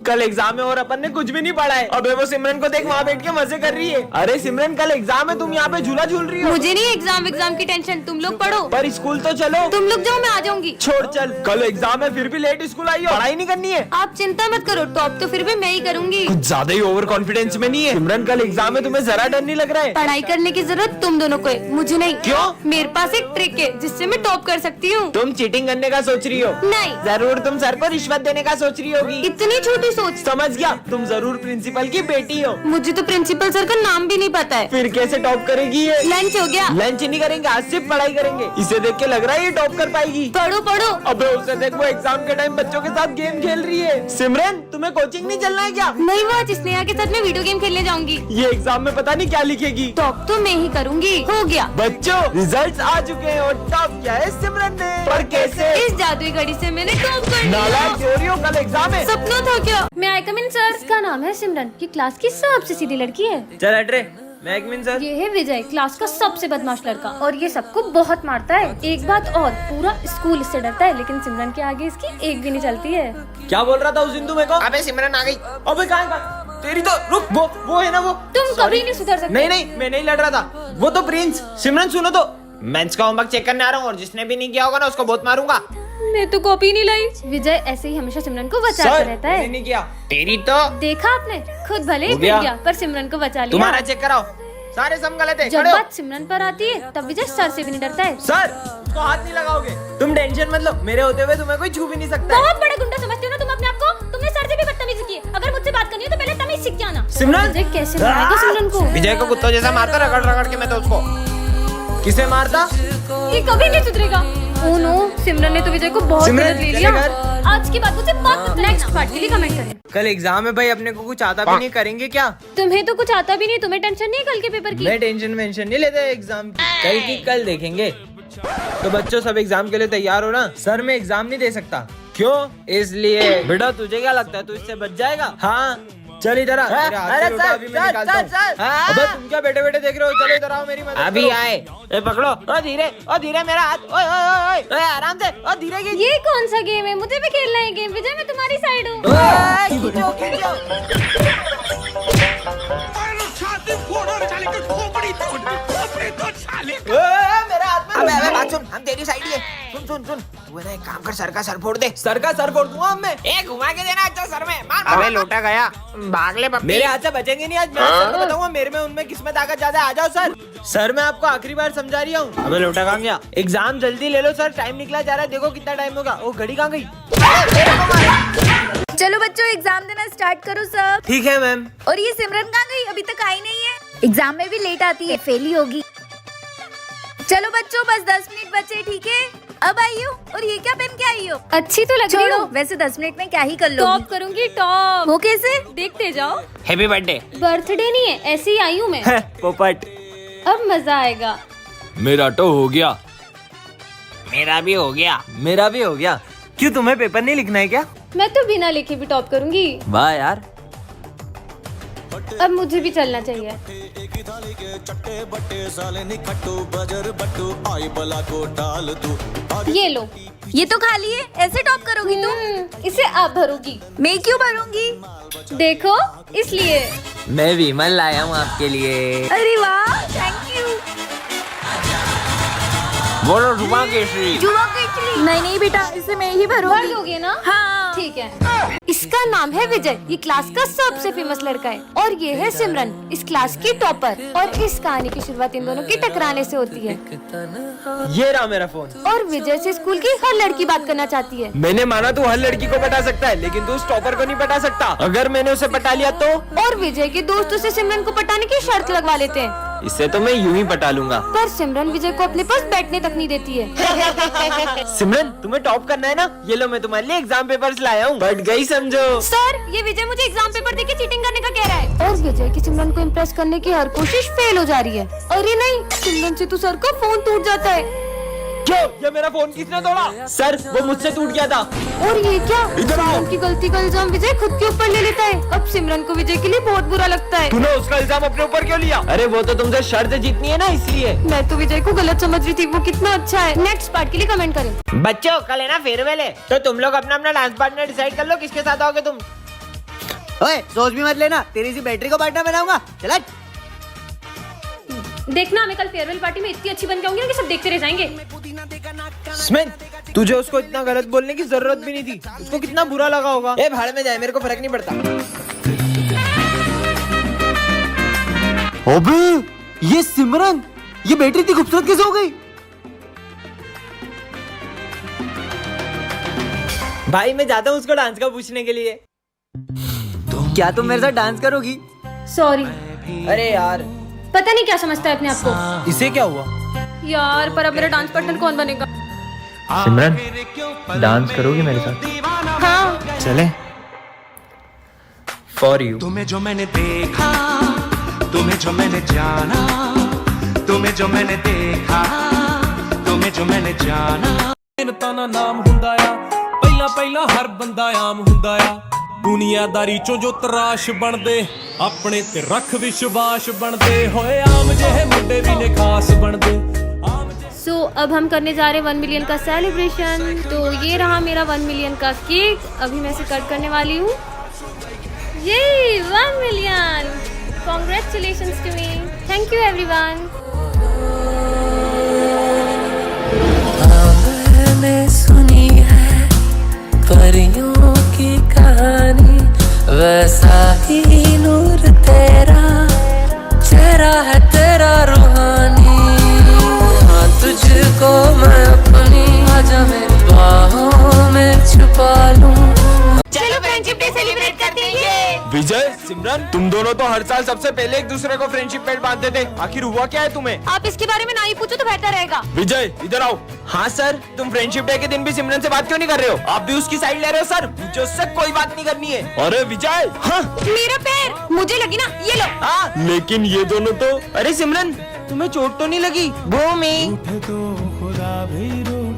कल एग्जाम है और अपन ने कुछ भी नहीं पढ़ा है। अबे वो सिमरन को देख वहाँ बैठ के मजे कर रही है। अरे सिमरन कल एग्जाम है, तुम यहाँ पे झूला झूल रही हो। मुझे नहीं एग्जाम की टेंशन, तुम लोग पढ़ो। पर स्कूल तो चलो। तुम लोग जाओ, मैं आ जाऊंगी। छोड़ चल, कल एग्जाम है फिर भी लेट स्कूल आई हो, पढ़ाई नहीं करनी है। आप चिंता मत करो, टॉप तो फिर भी मैं ही करूंगी। कुछ ज्यादा ही ओवर कॉन्फिडेंस में नहीं है। सिमरन कल एग्जाम है, तुम्हें जरा डर नहीं लग रहा है? पढ़ाई करने की जरूरत तुम दोनों को है, मुझे नहीं। क्यों? मेरे पास एक ट्रिक है जिससे मैं टॉप कर सकती हूँ। तुम चीटिंग करने का सोच रही हो? नहीं। जरूर तुम सर को रिश्वत देने का सोच रही होगी। इतनी छोटी सोच। समझ गया, तुम जरूर प्रिंसिपल की बेटी हो। मुझे तो प्रिंसिपल सर का नाम भी नहीं पता है। फिर कैसे टॉप करेगी ये? लंच हो गया? लंच नहीं करेंगे, आज सिर्फ पढ़ाई करेंगे। इसे देख के लग रहा है ये टॉप कर पाएगी। पढ़ो पढ़ो। अबे उसे देख, वो एग्जाम के टाइम बच्चों के साथ गेम खेल रही है। सिमरन तुम्हें कोचिंग नहीं चलना है क्या? नहीं, वो आज स्नेहा के साथ मैं वीडियो गेम खेलने जाऊंगी। ये एग्जाम में पता नहीं क्या लिखेगी। टॉप तो मैं ही करूंगी। हो गया बच्चों, रिजल्ट्स आ चुके हैं और टॉप किया है सिमरन ने। पर कैसे? इस जादुई घड़ी से मैंने टॉप कर लिया। नालायक चोरी हो, कल एग्जाम है। सपना था क्या? मैं आई कम इन सर। इसका नाम है सिमरन, ये क्लास की सबसे सीधी लड़की है। चल हट रे, मैं एक मिनट सर। ये है विजय, क्लास का सबसे बदमाश लड़का, और ये सबको बहुत मारता है। एक बात और, पूरा स्कूल इससे डरता है, लेकिन सिमरन के आगे इसकी एक भी नहीं चलती है। क्या बोल रहा था उस दिन तू मेरे को? अबे सिमरन आ गई। अबे कहाँ तेरी तो रुक, वो है ना वो। तुम कभी नहीं सुधर सकते। नहीं नहीं, मैं नहीं लड़ रहा था, वो तो प्रिंस। सिमरन सुनो तो, मेंस का होमवर्क चेक करने आ रहा हूँ और जिसने भी नहीं किया होगा ना उसको बहुत मारूंगा। मैं तो कॉपी नहीं लाई। विजय ऐसे ही हमेशा सिमरन को बचाता रहता है। नहीं किया। तेरी तो देखा आपने, खुद भले ही हो गया। पिट गया पर सिमरन को बचा लिया। तुम्हारा चेक कराओ, सारे सम गलत है। जब खड़े हो। बात सिमरन पर आती है तब विजय सर से भी नहीं डरता है। सर उसको हाथ नहीं लगाओगे। तुम टेंशन मत लो, मेरे होते हुए तुम्हें कोई छू भी नहीं सकता है। बहुत बड़ा गुंडा समझते हो ना तुम अपने आप को? तुमने सर से भी बदतमीजी की। अगर मुझसे बात करनी हो तो पहले तमीज सीख के आना। सिमरन! विजय कैसे मारेगा सिमरन को? विजय को कुत्तों जैसा मारता रगड़ रगड़ के मैं तो उसको। किसे मारता? ये कभी नहीं सुधरेगा। ओह नो, सिमरन ने तो विजय को बहुत सिमरन, गलत ले चले लिया। घर। आज की बातों से बात। नेक्स्ट पार्ट के लिए कमेंट करें। कल एग्जाम है भाई, अपने को कुछ आता भी नहीं, करेंगे क्या? तुम्हें तो कुछ आता भी नहीं, तुम्हें टेंशन नहीं है कल के पेपर की? मैं टेंशन नहीं लेता एग्जाम की, कल देखेंगे। तो बच्चों सब एग्जाम के लिए तैयार हो ना? सर मैं एग्जाम नहीं दे सकता। क्यों? इसलिए। बेटा तुझे क्या लगता है तू इससे बच जाएगा? हाँ चल इधर आ। तेरे हाथ से लोटा अभी मैं निकालता हूँ। अबे तुम क्या बैठे बैठे देख रहे हो? चलो इधर आओ, मेरी मदद अभी करो। आए। ए पकड़ो। ओ धीरे मेरा हाथ। ओए ओए ओए आराम से। ओ धीरे खींच। ये कौन सा गेम है? मुझे भी खेलना है गेम। विजय मैं तुम्हारी साइड हूँ। ओए, खींचो खींचो। ओए, मेरा हाथ में अबे अबे बात सुन, हम तेरी साइड ही है। सुन तू है ना एक काम कर, सर का सर फोड़ दे। सर का सर फोड़ दूंगा मैं। ए घुमा के देना अच्छा सर में। मार। अबे लोटा गया, भाग ले पप्पी। मेरे हाथ से बचेंगे नहीं आज। मैं सर को बताऊंगा मेरे में उनमें किसमें ताकत ज्यादा है। आ जाओ सर। सर मैं आपको आखिरी बार समझा रही हूँ। अबे लोटा कहाँ गया? एग्जाम जल्दी ले लो सर, टाइम निकला जा रहा है। देखो कितना टाइम होगा। वो घड़ी कहाँ गई? चलो बच्चों एग्जाम देना स्टार्ट करो सब। ठीक है मैम। और ये सिमरन कहाँ गई? अभी तक आई नहीं है। एग्जाम में भी लेट आती है, फेल ही होगी। चलो बच्चों बस 10 मिनट बचे, ठीक है? अब आई हो। और ये क्या पहन के आई हो? अच्छी तो लग रही छोड़ो, हो। वैसे 10 मिनट में क्या ही कर लो। टॉप करूंगी टॉप। वो कैसे? देखते जाओ। Happy birthday. बर्थडे नहीं है, ऐसे ही आई हूँ मैं। पोपट। अब मजा आएगा। मेरा तो हो गया। मेरा भी हो गया। मेरा भी हो गया। क्यों तुम्हें पेपर नहीं लिखना है क्या? मैं तो बिना लिखे भी टॉप करूंगी। वाह यार। अब मुझे भी चलना चाहिए। ये लो। ये तो खाली है, ऐसे टॉप करोगी तुम? इसे आप भरोगी। मैं क्यों भरूंगी? देखो इसलिए। मैं विमल लाया हूँ आपके लिए। अरे वाह, थैंक यू। बोलो जुबा केसरी। जुआ केचली। नहीं बेटा, इसे मैं ही भर भरूंगी। दोगे ना? हाँ ठीक है। इसका नाम है विजय, ये क्लास का सबसे फेमस लड़का है। और ये है सिमरन, इस क्लास की टॉपर। और इस कहानी की शुरुआत इन दोनों की टकराने से होती है। ये रहा मेरा फोन। और विजय से स्कूल की हर लड़की बात करना चाहती है। मैंने माना तू हर लड़की को पटा सकता है, लेकिन तू उस टॉपर को नहीं पटा सकता। अगर मैंने उसे पटा लिया तो? और विजय के दोस्त उसे सिमरन को पटाने की शर्त लगवा लेते हैं। इससे तो मैं यूं ही पटा लूंगा। पर सिमरन विजय को अपने पास बैठने तक नहीं देती है। सिमरन तुम्हें टॉप करना है ना? ये लो मैं तुम्हारे लिए एग्जाम पेपर्स लाया हूँ। बढ़ गई समझो। सर ये विजय मुझे एग्जाम पेपर देके चीटिंग करने का कह रहा है। और विजय की सिमरन को इम्प्रेस करने की हर कोशिश फेल हो जा रही है। अरे नहीं, सिमरन से तो सर का फोन टूट जाता है। क्यों? ये मेरा फोन किसने तोड़ा? सर वो मुझसे टूट गया था। और ये क्या? इधर आओ। सिमरन की गलती का इल्जाम विजय खुद के ऊपर ले लेता है। अब सिमरन को विजय के लिए बहुत बुरा लगता है। तूने उसका इल्जाम अपने ऊपर क्यों लिया? अरे वो तो तुमसे शर्त जीतनी है ना, इसलिए। मैं तो विजय को गलत समझ रही थी, वो कितना अच्छा है। नेक्स्ट पार्ट के लिए कमेंट करें। बच्चों कल है ना फेयरवेल है, तो तुम लोग अपना अपना डांस पार्टनर डिसाइड कर लो, किसके साथ आओगे तुम? ओए सोच भी मत लेना, तेरी सी बैटरी को पार्टनर बनाऊंगा। चल देखना मैं कल फेयरवेल पार्टी में इतनी अच्छी बन जाऊंगी ना कि सब देखते रह जाएंगे। स्मिथ, तुझे उसको इतना गलत बोलने की जरूरत भी नहीं थी। उसको कितना बुरा लगा होगा। ए भाड़ में जाए, मेरे को फर्क नहीं पड़ता। अबे ये सिमरन, ये बैटरी इतनी खूबसूरत कैसे हो गई? भाई मैं जाता हूँ उसको डांस का पूछने के लिए। क्या तुम मेरे साथ डांस करोगी? सॉरी, अरे यार, पता नहीं क्या समझता है अपने आप को। इसे क्या हुआ? यार पर अब मेरा डांस पार्टनर कौन बनेगा? सिमरन, डांस करोगी मेरे साथ? हाँ चले। For you. तुम्हें जो मैंने देखा, तुम्हें जो मैंने जाना, तुम्हें जो मैंने देखा, तुम्हें जो मैंने जाना। ਮਿਹਨਤਾਂ ਦਾ ਨਾਮ ਹੁੰਦਾ ਆ, ਪਹਿਲਾਂ ਪਹਿਲਾਂ ਹਰ ਬੰਦਾ ਆਮ ਹੁੰਦਾ ਆ, ਦੁਨੀਆਦਾਰੀ ਚੋਂ ਜੋ ਤਰਾਸ਼ ਬਣਦੇ, ਆਪਣੇ ਤੇ ਰੱਖ ਵਿਸ਼ਵਾਸ ਬਣਦੇ, ਹੋਏ ਆਮ ਜਿਹੇ ਮੁੰਡੇ ਵੀ ਨੇ ਖਾਸ ਬਣਦੇ। सो अब हम करने जा रहे हैं 1 मिलियन का सेलिब्रेशन। तो ये रहा मेरा 1 मिलियन का केक, अभी मैं इसे कट करने वाली हूँ। ये 1 million, congratulations to me, thank you everyone. मैंने सुनी है परियों की कहानी, वैसा ही नूर तेरा, चेहरा है तेरा रूहानी। हाँ तुझको मैं अपनी आजा मेरी बाहों में छुपा लूं। चलो फ्रेंडशिप डे सेलिब्रेट करते हैं। विजय, सिमरन, तुम दोनों तो हर साल सबसे पहले एक दूसरे को फ्रेंडशिप बैंड बांधते थे। आखिर हुआ क्या है तुम्हें? आप इसके बारे में ना ही पूछो तो बेहतर रहेगा। विजय इधर आओ। हाँ सर, तुम फ्रेंडशिप डे के दिन भी सिमरन से बात क्यों नहीं कर रहे हो? आप भी उसकी साइड ले रहे हो सर। मुझे उससे कोई बात नहीं करनी है। अरे विजय, हाँ मेरा पैर, मुझे लगी ना, ये लो। हाँ, लेकिन ये दोनों तो। अरे सिमरन, तुम्हें चोट तो नहीं लगी? भूमि,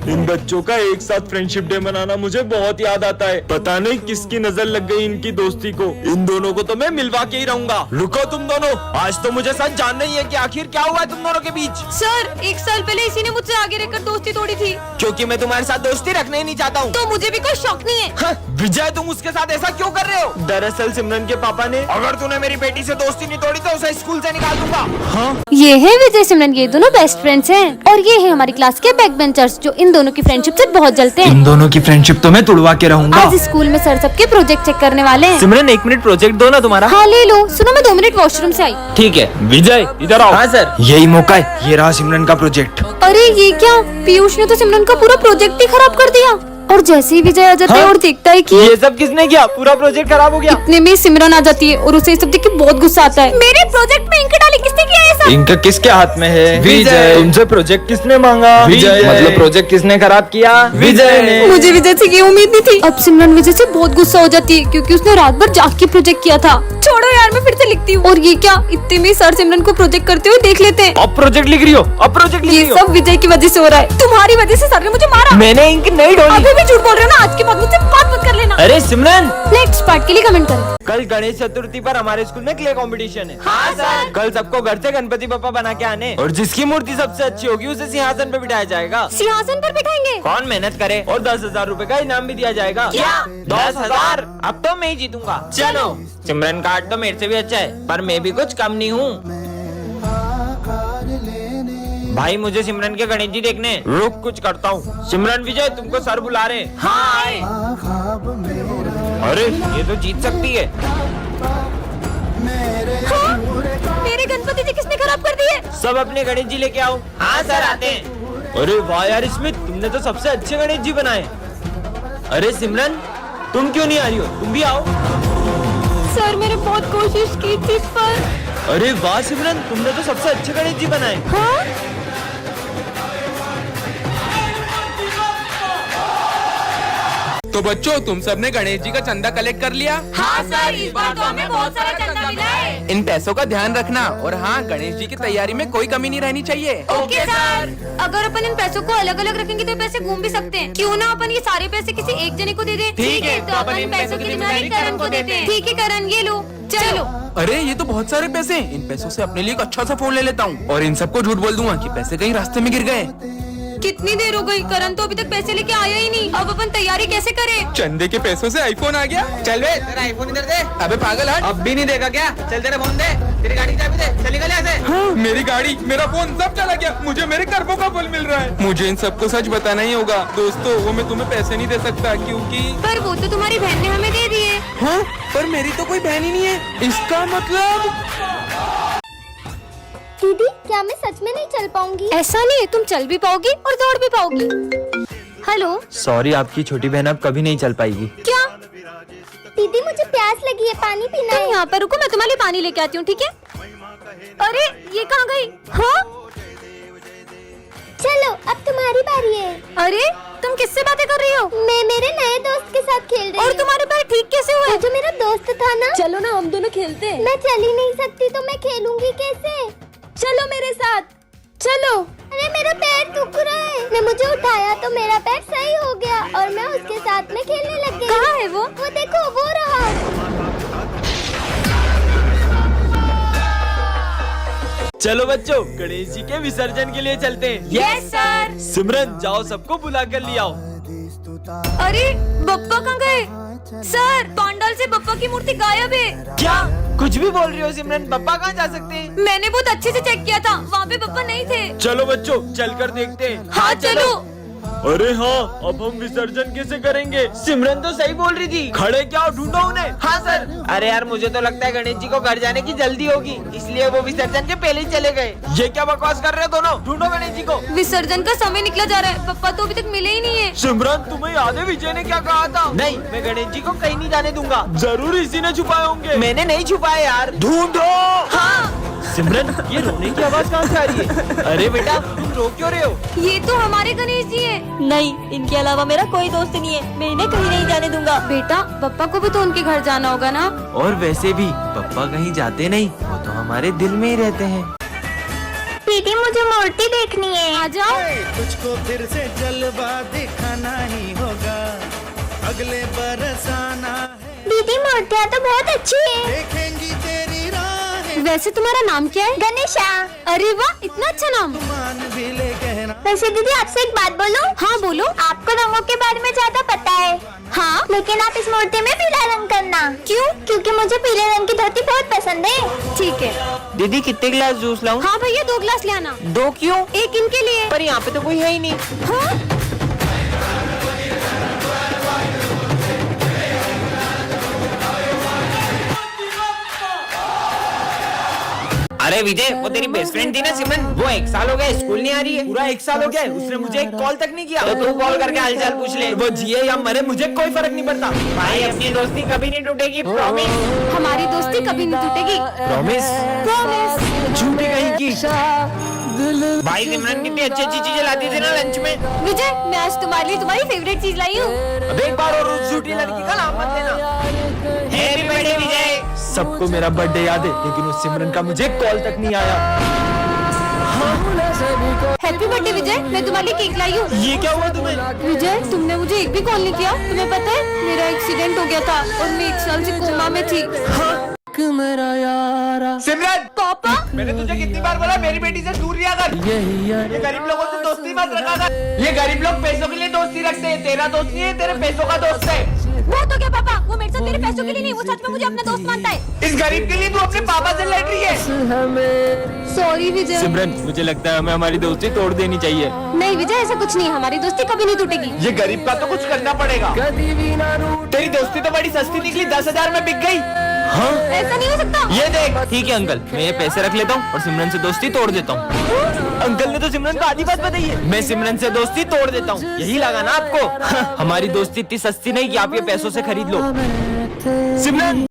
इन बच्चों का एक साथ फ्रेंडशिप डे मनाना मुझे बहुत याद आता है। पता नहीं किसकी नजर लग गई इनकी दोस्ती को। इन दोनों को तो मैं मिलवा के ही रहूंगा। रुको तुम दोनों, आज तो मुझे सच जानना ही है कि आखिर क्या हुआ है तुम दोनों के बीच। सर 1 साल पहले इसी ने मुझसे आगे रहकर दोस्ती तोड़ी थी। क्योंकि मैं तुम्हारे साथ दोस्ती रखना ही नहीं चाहता हूँ। तो मुझे भी कोई शौक नहीं है। हाँ, विजय तुम उसके साथ ऐसा क्यों कर रहे हो? दरअसल सिमरन के पापा ने, अगर तूने मेरी बेटी से दोस्ती नहीं तोड़ी तो उसे स्कूल से निकाल दूंगा। हाँ? ये है विजय सिमरन, ये दोनों बेस्ट फ्रेंड्स हैं। और ये है हमारी क्लास के बैक बेंचर्स जो इन दोनों की फ्रेंडशिप से बहुत जलते हैं। इन दोनों की फ्रेंडशिप तो मैं तुड़वा के रहूंगा। आज स्कूल में सर सबके प्रोजेक्ट चेक करने वाले हैं। सिमरन 1 मिनट प्रोजेक्ट दो ना तुम्हारा। हाँ ले लो। सुनो मैं 2 मिनट वॉशरूम से आई। ठीक है विजय इधर आओ। हाँ सर, यही मौका है, ये रहा सिमरन का प्रोजेक्ट। अरे ये क्या, पीयूष ने तो सिमरन का पूरा प्रोजेक्ट ही खराब कर दिया। और जैसे ही विजय आ जाता है और देखता है कि ये सब किसने किया? पूरा प्रोजेक्ट खराब हो गया। इतने में सिमरन आ जाती है और उसे सब देख के बहुत गुस्सा आता है। मेरे प्रोजेक्ट में इंक डाली किसने किया है ऐसा? इंक किसके हाथ में है? विजय। तुमसे प्रोजेक्ट किसने मांगा? विजय। मतलब प्रोजेक्ट किसने खराब किया? विजय ने। मुझे विजय से ये उम्मीद नहीं थी। अब सिमरन विजय से बहुत गुस्सा हो जाती है क्योंकि उसने रात भर जाग के प्रोजेक्ट किया था। छोड़ो यार, मैं फिर से लिखती हूँ। और ये क्या, इतने में सर सिमरन को प्रोजेक्ट करते हुए देख लेते हैं। अब प्रोजेक्ट लिख रही हो? अब प्रोजेक्ट लिख ये रही हो? सब विजय की वजह से हो रहा है। तुम्हारी वजह से सर ने मुझे मारा। मैंने इंक नहीं डाली। अभी भी झूठ बोल रहे हो ना, आज के बाद मुझसे बात मत कर लेना। अरे सिमरन, नेक्स्ट पार्ट के लिए कमेंट करें। कल गणेश चतुर्थी पर हमारे स्कूल में क्ले कंपटीशन है। हाँ सर। कल सबको घर से गणपति बप्पा बना के आने, और जिसकी मूर्ति सबसे अच्छी होगी उसे सिंहासन पे बिठाया जाएगा। सिंहासन पर बिठाएंगे? कौन मेहनत करे, और 10,000 रूपए का इनाम भी दिया जाएगा। क्या 10,000? अब तो मैं ही जीतूंगा। चलो। सिमरन का आर्ट तो मेरे से भी अच्छा है, पर मैं भी कुछ कम नहीं हूँ। भाई मुझे सिमरन के गणेश जी देखने। रुक कुछ करता हूँ। सिमरन, विजय तुमको सर बुला रहे। हाँ आए। अरे ये तो जीत सकती है। हाँ? मेरे गणपति जी किसने खराब कर दिए? सब अपने गणेश जी लेके आओ। हाँ सर आते हैं। अरे वाह यार स्मिथ, तुमने तो सबसे अच्छे गणेश जी बनाए। अरे सिमरन, तुम क्यों नहीं आ रही हो? तुम भी आओ। सर मैंने बहुत कोशिश की थी पर। अरे वाह सिमरन, तुमने तो सबसे अच्छे गणेश जी बनाए। हाँ? तो बच्चों, तुम सबने गणेश जी का चंदा कलेक्ट कर लिया? हाँ सर, इस बार तो हमें बहुत सारा चंदा मिला है। इन पैसों का ध्यान रखना, और हाँ, गणेश जी की तैयारी में कोई कमी नहीं रहनी चाहिए। Okay sir. अगर अपन इन पैसों को अलग अलग रखेंगे तो पैसे घूम भी सकते हैं। क्यों ना अपन ये सारे पैसे किसी एक जने को दे दें? ठीक है, तो अपन इन पैसों की जिम्मेदारी करण को देते हैं। ठीक है करण, ये लो। चलो। अरे ये तो बहुत सारे पैसे हैं। इन पैसों से अपने लिए एक अच्छा सा फोन ले लेता हूँ और इन सबको झूठ बोल दूंगा कि पैसे कहीं रास्ते में गिर गए। कितनी देर हो गई, करण तो अभी तक पैसे लेके आया ही नहीं। अब अपन तैयारी कैसे करें? चंदे के पैसों से आईफोन आ गया। चल बे, तेरा आईफोन इधर दे। अबे पागल हट। अब भी नहीं देगा क्या? चल तेरा फोन दे, तेरी गाड़ी की चाबी दे, चल निकल यहाँ से। हाँ, मेरी गाड़ी, मेरा फोन सब चला गया। मुझे मेरे कर्मों का फल मिल रहा है। मुझे इन सबको सच बताना ही होगा। दोस्तों, वो मैं तुम्हें पैसे नहीं दे सकता क्योंकि पर वो तो तुम्हारी बहन ने हमें दे दिए। हाँ, पर मेरी तो कोई बहन ही नहीं है। इसका मतलब दीदी, क्या मैं सच में नहीं चल पाऊंगी? ऐसा नहीं है, तुम चल भी पाओगी और दौड़ भी पाओगी। हेलो। सॉरी, आपकी छोटी बहन अब कभी नहीं चल पाएगी। क्या? दीदी, मुझे प्यास लगी है, पानी पीना तुम यहाँ पर रुको, मैं तुम्हारे लिए पानी लेके आती हूँ, ठीक है? अरे ये कहाँ गई? हाँ, चलो अब तुम्हारी बारी है। अरे तुम किससे बातें कर रही हो? मैं मेरे नए दोस्त के साथ खेल रही और हूँ। तुम्हारे पैर ठीक कैसे हुए? वो जो मेरा दोस्त था ना। चलो ना, हम दोनों खेलते हैं। मैं चल ही नहीं सकती तो मैं खेलूंगी कैसे? चलो मेरे साथ, चलो। अरे मेरा पैर दुख रहा है। ने मुझे उठाया तो मेरा पैर सही हो गया और मैं उसके साथ में खेलने लग गई। कहाँ है वो? वो देखो, वो रहा। चलो बच्चों, गणेश जी के विसर्जन के लिए चलते हैं। Yes sir. सिमरन, जाओ सबको बुला कर ले आओ। अरे बप्पा कहाँ गए? सर, पंडाल से बप्पा की मूर्ति गायब है। क्या कुछ भी बोल रही हो सिमरन? पापा कहाँ जा सकते हैं? मैंने बहुत अच्छे से चेक किया था, वहाँ पे बप्पा नहीं थे। चलो बच्चों, चलकर देखते हैं। हाँ चलो। अरे हाँ, अब हम विसर्जन कैसे करेंगे? सिमरन तो सही बोल रही थी। खड़े क्या हो, ढूंढो उन्हें। हाँ सर। अरे यार, मुझे तो लगता है गणेश जी को घर जाने की जल्दी होगी, इसलिए वो विसर्जन के पहले ही चले गए। ये क्या बकवास कर रहे हो दोनों? ढूंढो गणेश जी को। विसर्जन का समय निकला जा रहा है, पप्पा तो अभी तक मिले ही नहीं है। सिमरन, तुम्हें याद है विजय ने क्या कहा था? नहीं, मैं गणेश जी को कहीं नहीं जाने दूंगा। जरूर इसी ने छुपाए होंगे। मैंने नहीं छुपाए यार। ढूंढो। हाँ। सिमरन, ये रोने की आवाज कहाँ से आ रही है? अरे बेटा, तुम रो क्यों रहे हो? ये तो हमारे गणेश जी हैं। नहीं, इनके अलावा मेरा कोई दोस्त नहीं है, मैं इन्हें कहीं नहीं जाने दूंगा। बेटा, पप्पा को भी तो उनके घर जाना होगा ना? और वैसे भी पापा कहीं जाते नहीं, वो तो हमारे दिल में ही रहते हैं। दीदी, मुझे मूर्ति देखनी है। आ जाओ। तुझको फिर से जलवा दिखाना ही होगा, अगले बरस आना है। दीदी, मूर्तियाँ तो बहुत अच्छी है। देखेंगी तेरी राहें, वैसे तुम्हारा नाम क्या है? गणेशा। अरे वाह, इतना अच्छा नाम। मान भी ले कहना। वैसे दीदी, आपसे एक बात बोलूं? हाँ बोलो। आपको रंगों के बारे में ज्यादा पता है। हाँ, लेकिन आप इस मूर्ति में पीला रंग करना। क्यों? क्योंकि मुझे पीले रंग की धोती बहुत पसंद है। ठीक है। दीदी, कितने गिलास जूस लाऊं? हाँ भैया, 2 गिलास ले आना। 2 क्यों? एक इनके लिए। पर यहाँ पे तो कोई है ही नहीं। हाँ? अरे विजय, वो तेरी बेस्ट फ्रेंड थी ना सिमरन, वो 1 साल हो गया स्कूल नहीं आ रही है। पूरा 1 साल हो गया है, उसने मुझे एक कॉल तक नहीं किया। तो तू कॉल करके हालचाल पूछ ले। वो जिए या मरे, मुझे कोई फर्क नहीं पड़ता। भाई, अपनी दोस्ती कभी नहीं टूटेगी, प्रॉमिस। हमारी दोस्ती कभी नहीं टूटेगी। प्रॉमिस? प्रॉमिस। झूठी कहीं की। भाई, सिमरन कितनी अच्छी अच्छी चीजें लाती थी ना लंच में। विजय, मैं आज तुम्हारे लिए तुम्हारी फेवरेट चीज लाई हूँ। अब एक बार और उस झूठी लड़की का नाम मत लेना। हैप्पी बर्थडे विजय। सबको मेरा बर्थडे याद है, लेकिन उस सिमरन का मुझे कॉल तक नहीं आया। हैप्पी बर्थडे विजय, मैं तुम्हारे लिए केक लाई हूँ। ये क्या हुआ तुम्हें? विजय, तुमने मुझे एक भी कॉल नहीं किया। तुम्हें पता है, मेरा एक्सीडेंट हो गया था और मैं 1 साल से कोमा में थी। सिमरन, पापा, मैंने तुझे कितनी बार बोला मेरी बेटी से दूर रहा कर। ये गरीब लोगों से दोस्ती मत रखा कर। ये गरीब लोग पैसों के लिए दोस्ती रखते हैं। तेरा दोस्त नहीं है, तेरे पैसों का दोस्त है। वो तो क्या पापा, वो मेरे साथ मेरे पैसों के लिए नहीं, वो सच में मुझे अपना दोस्त मानता है। इस गरीब के लिए तू अपने पापा से लड़ रही है। सॉरी विजय। सिमरन, मुझे लगता है हमें हमारी दोस्ती तोड़ देनी चाहिए। नहीं विजय, ऐसा कुछ नहीं, हमारी दोस्ती कभी नहीं टूटेगी। ये गरीब का तो कुछ करना पड़ेगा। तेरी दोस्ती तो बड़ी सस्ती निकली, 10,000 में बिक गई। हाँ? ऐसा नहीं हो सकता। ये देख। ठीक है अंकल, मैं ये पैसे रख लेता हूँ और सिमरन से दोस्ती तोड़ देता हूँ। अंकल ने तो सिमरन को आधी बात बताई है। मैं सिमरन से दोस्ती तोड़ देता हूँ, यही लगा ना आपको? हमारी दोस्ती इतनी सस्ती नहीं कि आप ये पैसों से खरीद लो। सिमरन।